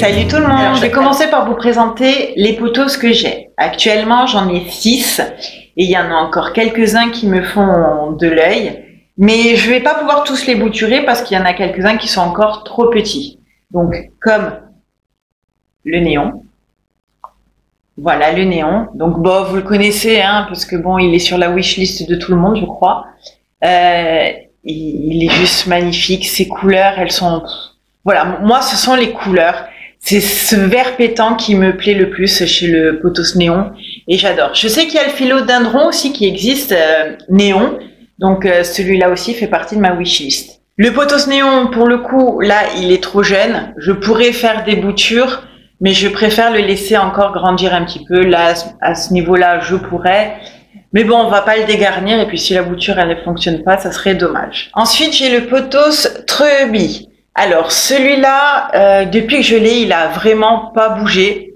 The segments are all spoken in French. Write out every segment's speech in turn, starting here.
salut tout le monde. Alors, je vais commencer par vous présenter les pothos que j'ai. Actuellement, j'en ai 6 et il y en a encore quelques-uns qui me font de l'œil. Mais je vais pas pouvoir tous les bouturer parce qu'il y en a quelques-uns qui sont encore trop petits. Donc, comme le néon. Voilà, le néon. Donc, bon, vous le connaissez, hein, parce que bon, il est sur la wishlist de tout le monde, je crois. Il est juste magnifique. Ses couleurs, elles sont... Voilà, moi, ce sont les couleurs. C'est ce vert pétant qui me plaît le plus chez le pothos néon. Et j'adore. Je sais qu'il y a le philodendron aussi qui existe, néon. Donc, celui-là aussi fait partie de ma wishlist. Le pothos néon, pour le coup, là, il est trop jeune. Je pourrais faire des boutures, mais je préfère le laisser encore grandir un petit peu. Là, à ce niveau-là, je pourrais. Mais bon, on va pas le dégarnir. Et puis, si la bouture, elle ne fonctionne pas, ça serait dommage. Ensuite, j'ai le pothos Treuby. Alors, celui-là, depuis que je l'ai, il a vraiment pas bougé.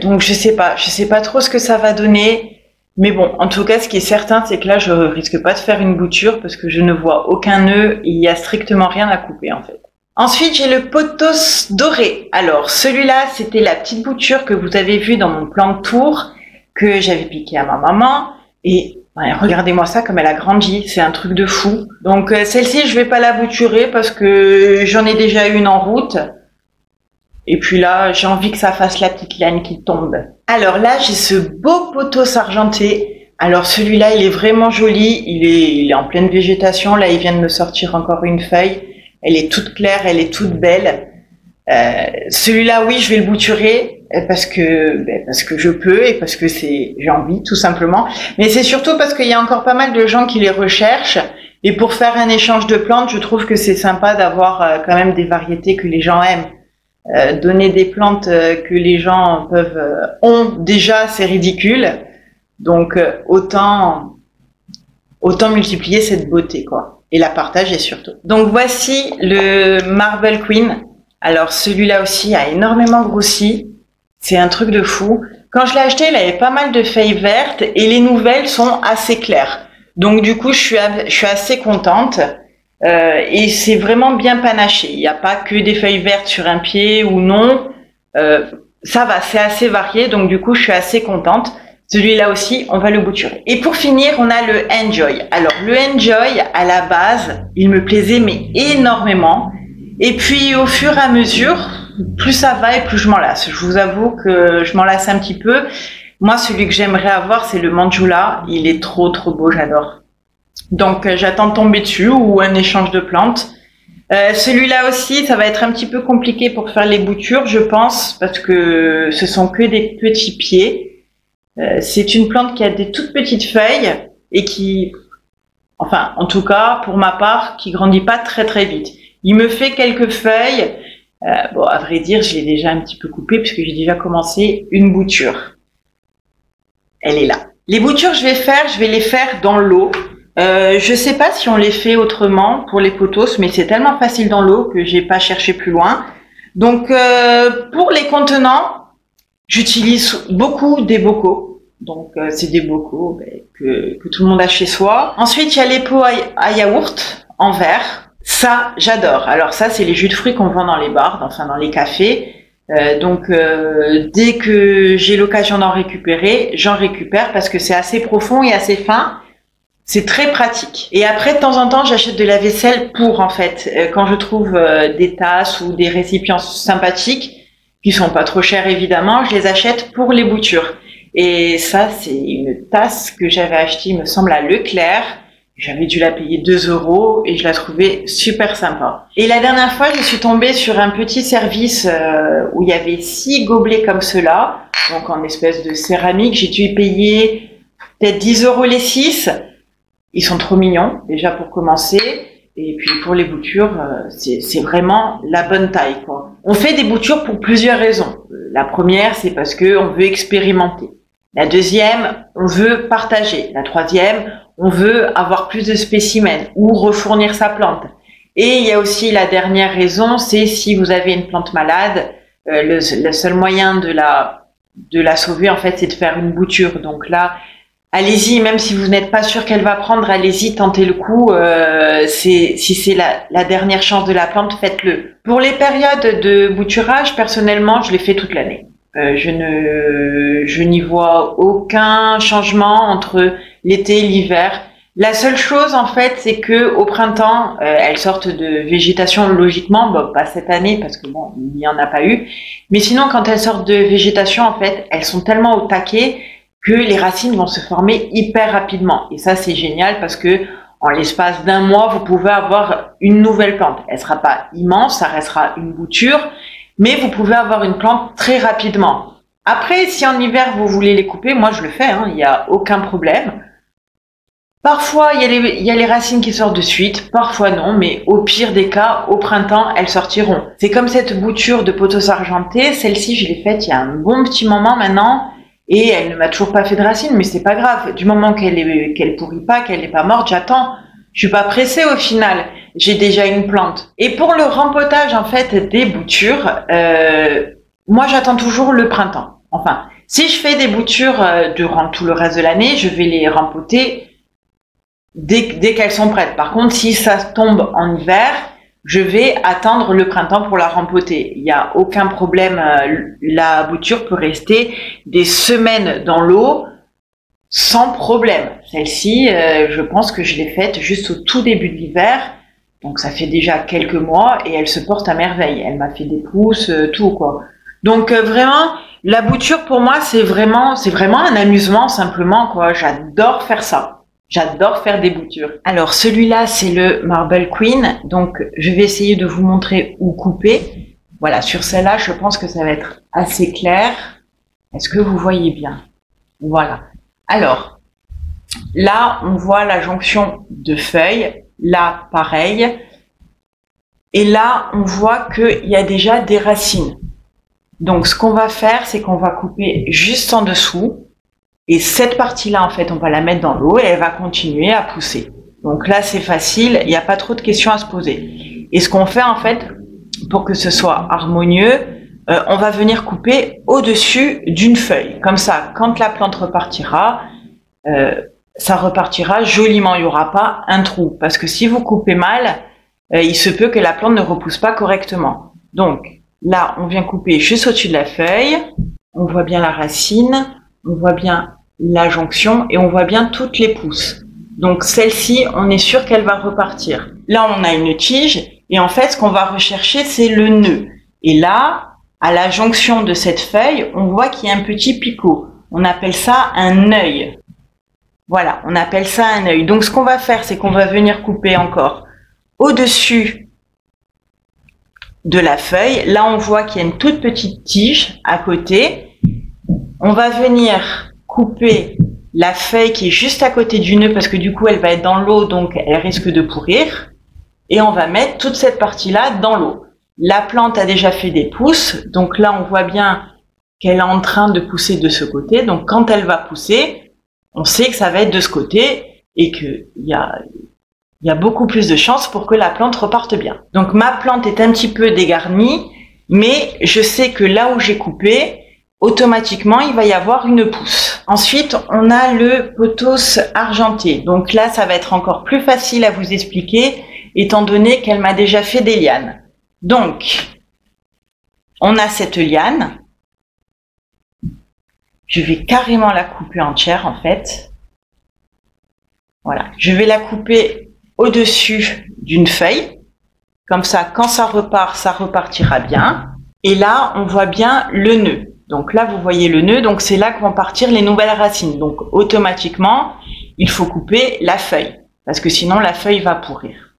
Donc, je sais pas trop ce que ça va donner. Mais bon, en tout cas, ce qui est certain, c'est que là, je risque pas de faire une bouture parce que je ne vois aucun nœud et il y a strictement rien à couper, en fait. Ensuite, j'ai le pothos doré. Alors, celui-là, c'était la petite bouture que vous avez vue dans mon plan de tour que j'avais piqué à ma maman. Et ouais, regardez-moi ça comme elle a grandi, c'est un truc de fou. Donc celle-ci, je vais pas la bouturer parce que j'en ai déjà une en route. Et puis là, j'ai envie que ça fasse la petite laine qui tombe. Alors là, j'ai ce beau pothos argenté. Alors celui-là, il est vraiment joli. Il est en pleine végétation. Là, il vient de me sortir encore une feuille. Elle est toute claire, elle est toute belle. Celui-là, oui, je vais le bouturer parce que je peux et parce que j'ai envie, tout simplement. Mais c'est surtout parce qu'il y a encore pas mal de gens qui les recherchent. Et pour faire un échange de plantes, je trouve que c'est sympa d'avoir quand même des variétés que les gens aiment. Donner des plantes que les gens ont déjà, c'est ridicule. Donc autant multiplier cette beauté, quoi, et la partager surtout. Donc voici le Marble Queen. Alors celui-là aussi a énormément grossi. C'est un truc de fou. Quand je l'ai acheté, il avait pas mal de feuilles vertes et les nouvelles sont assez claires. Donc du coup, je suis assez contente. Et c'est vraiment bien panaché. Il n'y a pas que des feuilles vertes sur un pied ou non. Ça va, c'est assez varié. Donc du coup, je suis assez contente. Celui-là aussi, on va le bouturer. Et pour finir, on a le Enjoy. Alors le Enjoy, à la base, il me plaisait mais énormément. Et puis au fur et à mesure, plus ça va et plus je m'en lasse. Je vous avoue que je m'en lasse un petit peu. Moi, celui que j'aimerais avoir, c'est le Manjula. Il est trop beau, j'adore. Donc j'attends de tomber dessus ou un échange de plantes. Celui-là aussi, ça va être un petit peu compliqué pour faire les boutures, je pense, parce que ce sont que des petits pieds. C'est une plante qui a des toutes petites feuilles et qui, enfin, en tout cas, pour ma part, qui grandit pas très vite. Il me fait quelques feuilles. Bon, à vrai dire, je l'ai déjà un petit peu coupé puisque j'ai déjà commencé une bouture. Elle est là. Les boutures, je vais les faire dans l'eau. Je sais pas si on les fait autrement pour les pothos, mais c'est tellement facile dans l'eau que j'ai pas cherché plus loin. Donc, pour les contenants, j'utilise beaucoup des bocaux. Donc, c'est des bocaux que tout le monde a chez soi. Ensuite, il y a les pots à yaourt en verre. Ça, j'adore. Alors ça, c'est les jus de fruits qu'on vend dans les bars, enfin dans les cafés. Donc, dès que j'ai l'occasion d'en récupérer, j'en récupère parce que c'est assez profond et assez fin. C'est très pratique. Et après, de temps en temps, j'achète de la vaisselle pour, en fait, quand je trouve des tasses ou des récipients sympathiques, qui sont pas trop chers évidemment, je les achète pour les boutures. Et ça, c'est une tasse que j'avais achetée, il me semble, à Leclerc. J'avais dû la payer 2 € et je la trouvais super sympa. Et la dernière fois, je suis tombée sur un petit service où il y avait 6 gobelets comme cela, donc en espèce de céramique. J'ai dû y payer peut-être 10 € les 6. Ils sont trop mignons, déjà pour commencer. Et puis pour les boutures, c'est vraiment la bonne taille, quoi. On fait des boutures pour plusieurs raisons. La première, c'est parce que on veut expérimenter. La deuxième, on veut partager. La troisième, on veut avoir plus de spécimens ou refournir sa plante. Et il y a aussi la dernière raison, c'est si vous avez une plante malade, le seul moyen de la sauver, en fait, c'est de faire une bouture. Donc là, allez-y, même si vous n'êtes pas sûr qu'elle va prendre, allez-y, tentez le coup. Si c'est la dernière chance de la plante, faites-le. Pour les périodes de bouturage, personnellement, je les fais toute l'année. Je n'y vois aucun changement entre l'été et l'hiver. La seule chose, en fait, c'est que au printemps, elles sortent de végétation logiquement, bon, pas cette année parce que bon, il n'y en a pas eu. Mais sinon, quand elles sortent de végétation, en fait, elles sont tellement au taquet que les racines vont se former hyper rapidement. Et ça, c'est génial parce que en l'espace d'un mois, vous pouvez avoir une nouvelle plante. Elle sera pas immense, ça restera une bouture, mais vous pouvez avoir une plante très rapidement. Après, si en hiver vous voulez les couper, moi je le fais, il n'y a aucun problème. Parfois, il y a les racines qui sortent de suite, parfois non, mais au pire des cas, au printemps, elles sortiront. C'est comme cette bouture de pothos argenté, celle-ci, je l'ai faite il y a un bon petit moment maintenant, et elle ne m'a toujours pas fait de racines, mais c'est pas grave. Du moment qu'elle pourrit pas, qu'elle n'est pas morte, j'attends. Je suis pas pressée au final. J'ai déjà une plante. Et pour le rempotage, en fait, des boutures, moi, j'attends toujours le printemps. Enfin, si je fais des boutures durant tout le reste de l'année, je vais les rempoter dès qu'elles sont prêtes. Par contre, si ça tombe en hiver, je vais attendre le printemps pour la rempoter. Il n'y a aucun problème. La bouture peut rester des semaines dans l'eau sans problème. Celle-ci, je pense que je l'ai faite juste au tout début de l'hiver. Donc ça fait déjà quelques mois et elle se porte à merveille. Elle m'a fait des pousses, tout quoi. Donc vraiment, la bouture pour moi c'est vraiment un amusement simplement quoi. J'adore faire ça. J'adore faire des boutures. Alors celui-là c'est le Marble Queen. Donc je vais essayer de vous montrer où couper. Voilà, sur celle-là je pense que ça va être assez clair. Est-ce que vous voyez bien? Voilà. Alors là on voit la jonction de feuilles. Là pareil. Et là on voit qu'il y a déjà des racines. Donc ce qu'on va faire c'est qu'on va couper juste en dessous. Et cette partie-là, en fait, on va la mettre dans l'eau et elle va continuer à pousser. Donc là, c'est facile, il n'y a pas trop de questions à se poser. Et ce qu'on fait, en fait, pour que ce soit harmonieux, on va venir couper au-dessus d'une feuille. Comme ça, quand la plante repartira, ça repartira joliment. Il n'y aura pas un trou. Parce que si vous coupez mal, il se peut que la plante ne repousse pas correctement. Donc là, on vient couper juste au-dessus de la feuille. On voit bien la racine. On voit bien la jonction et on voit bien toutes les pousses. Donc celle-ci, on est sûr qu'elle va repartir. Là, on a une tige et en fait, ce qu'on va rechercher, c'est le nœud. Et là, à la jonction de cette feuille, on voit qu'il y a un petit picot. On appelle ça un œil. Voilà, on appelle ça un œil. Donc ce qu'on va faire, c'est qu'on va venir couper encore au-dessus de la feuille. Là, on voit qu'il y a une toute petite tige à côté. On va venir couper la feuille qui est juste à côté du nœud parce que du coup elle va être dans l'eau donc elle risque de pourrir et on va mettre toute cette partie là dans l'eau. La plante a déjà fait des pousses donc là on voit bien qu'elle est en train de pousser de ce côté donc quand elle va pousser on sait que ça va être de ce côté et qu'il y a beaucoup plus de chances pour que la plante reparte bien. Donc ma plante est un petit peu dégarnie mais je sais que là où j'ai coupé automatiquement, il va y avoir une pousse. Ensuite, on a le pothos argenté. Donc là, ça va être encore plus facile à vous expliquer, étant donné qu'elle m'a déjà fait des lianes. Donc, on a cette liane. Je vais carrément la couper entière, en fait. Voilà. Je vais la couper au-dessus d'une feuille. Comme ça, quand ça repart, ça repartira bien. Et là, on voit bien le nœud. Donc là, vous voyez le nœud, donc c'est là que vont partir les nouvelles racines. Donc automatiquement, il faut couper la feuille, parce que sinon la feuille va pourrir.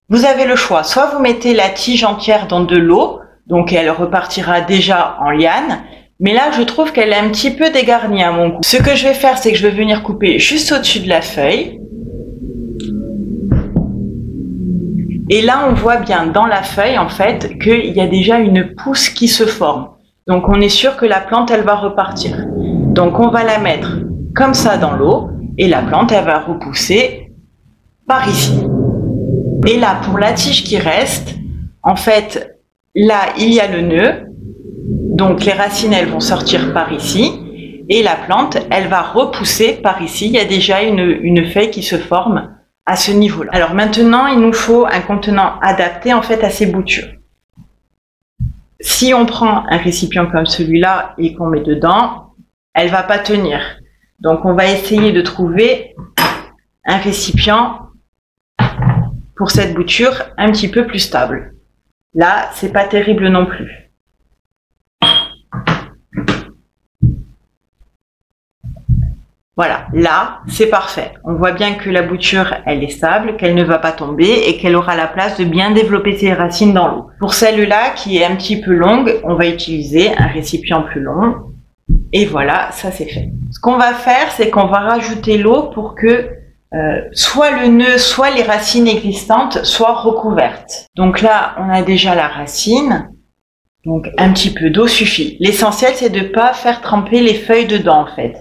Vous avez le choix, soit vous mettez la tige entière dans de l'eau, donc elle repartira déjà en liane, mais là je trouve qu'elle est un petit peu dégarnie à mon goût. Ce que je vais faire, c'est que je vais venir couper juste au-dessus de la feuille. Et là, on voit bien dans la feuille, en fait, qu'il y a déjà une pousse qui se forme. Donc, on est sûr que la plante, elle va repartir. Donc, on va la mettre comme ça dans l'eau et la plante, elle va repousser par ici. Et là, pour la tige qui reste, en fait, là, il y a le nœud. Donc, les racines, elles vont sortir par ici. Et la plante, elle va repousser par ici. Il y a déjà une feuille qui se forme à ce niveau-là. Alors maintenant, il nous faut un contenant adapté en fait à ces boutures. Si on prend un récipient comme celui-là et qu'on met dedans, elle va pas tenir. Donc on va essayer de trouver un récipient pour cette bouture un petit peu plus stable. Là, c'est pas terrible non plus. Voilà, là, c'est parfait. On voit bien que la bouture, elle est stable, qu'elle ne va pas tomber et qu'elle aura la place de bien développer ses racines dans l'eau. Pour celle-là, qui est un petit peu longue, on va utiliser un récipient plus long. Et voilà, ça c'est fait. Ce qu'on va faire, c'est qu'on va rajouter l'eau pour que soit le nœud, soit les racines existantes soient recouvertes. Donc là, on a déjà la racine. Donc un petit peu d'eau suffit. L'essentiel, c'est de ne pas faire tremper les feuilles dedans, en fait.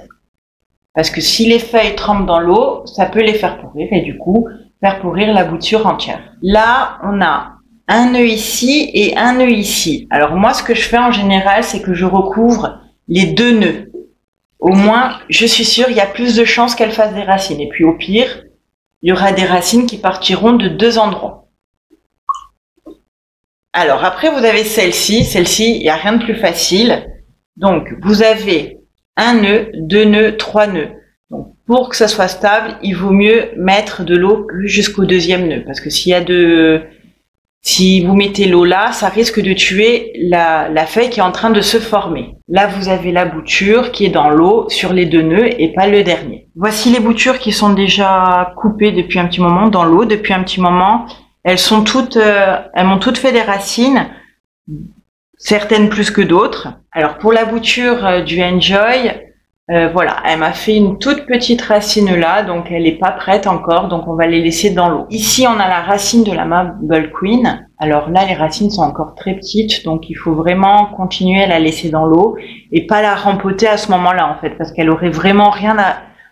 Parce que si les feuilles trempent dans l'eau, ça peut les faire pourrir et du coup, faire pourrir la bouture entière. Là, on a un nœud ici et un nœud ici. Alors moi, ce que je fais en général, c'est que je recouvre les deux nœuds. Au moins, je suis sûre, il y a plus de chances qu'elle fasse des racines. Et puis au pire, il y aura des racines qui partiront de deux endroits. Alors après, vous avez celle-ci. Celle-ci, il n'y a rien de plus facile. Donc, vous avez un nœud, deux nœuds, trois nœuds. Donc, pour que ça soit stable, il vaut mieux mettre de l'eau jusqu'au deuxième nœud. Parce que si vous mettez l'eau là, ça risque de tuer la feuille qui est en train de se former. Là, vous avez la bouture qui est dans l'eau sur les deux nœuds et pas le dernier. Voici les boutures qui sont déjà coupées depuis un petit moment dans l'eau. Depuis un petit moment, elles m'ont toutes fait des racines. Certaines plus que d'autres. Alors pour la bouture du Enjoy, voilà, elle m'a fait une toute petite racine là, donc elle n'est pas prête encore, donc on va les laisser dans l'eau. Ici on a la racine de la Marble Queen. Alors là les racines sont encore très petites, donc il faut vraiment continuer à la laisser dans l'eau et pas la rempoter à ce moment-là en fait, parce qu'elle aurait vraiment rien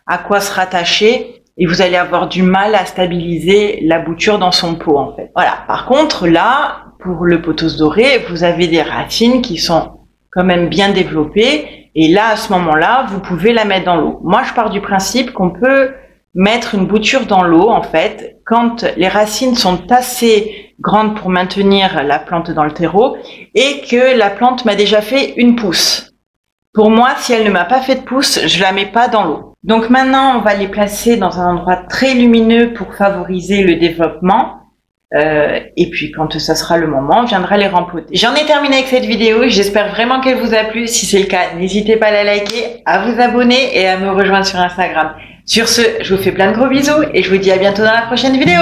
à quoi se rattacher et vous allez avoir du mal à stabiliser la bouture dans son pot en fait. Voilà. Par contre là, pour le pothos doré, vous avez des racines qui sont quand même bien développées. Et là, à ce moment-là, vous pouvez la mettre dans l'eau. Moi, je pars du principe qu'on peut mettre une bouture dans l'eau, en fait, quand les racines sont assez grandes pour maintenir la plante dans le terreau et que la plante m'a déjà fait une pousse. Pour moi, si elle ne m'a pas fait de pousse, je la mets pas dans l'eau. Donc maintenant, on va les placer dans un endroit très lumineux pour favoriser le développement. Et puis quand ça sera le moment, on viendra les rempoter. J'en ai terminé avec cette vidéo, j'espère vraiment qu'elle vous a plu. Si c'est le cas, n'hésitez pas à la liker, à vous abonner et à me rejoindre sur Instagram. Sur ce, je vous fais plein de gros bisous et je vous dis à bientôt dans la prochaine vidéo.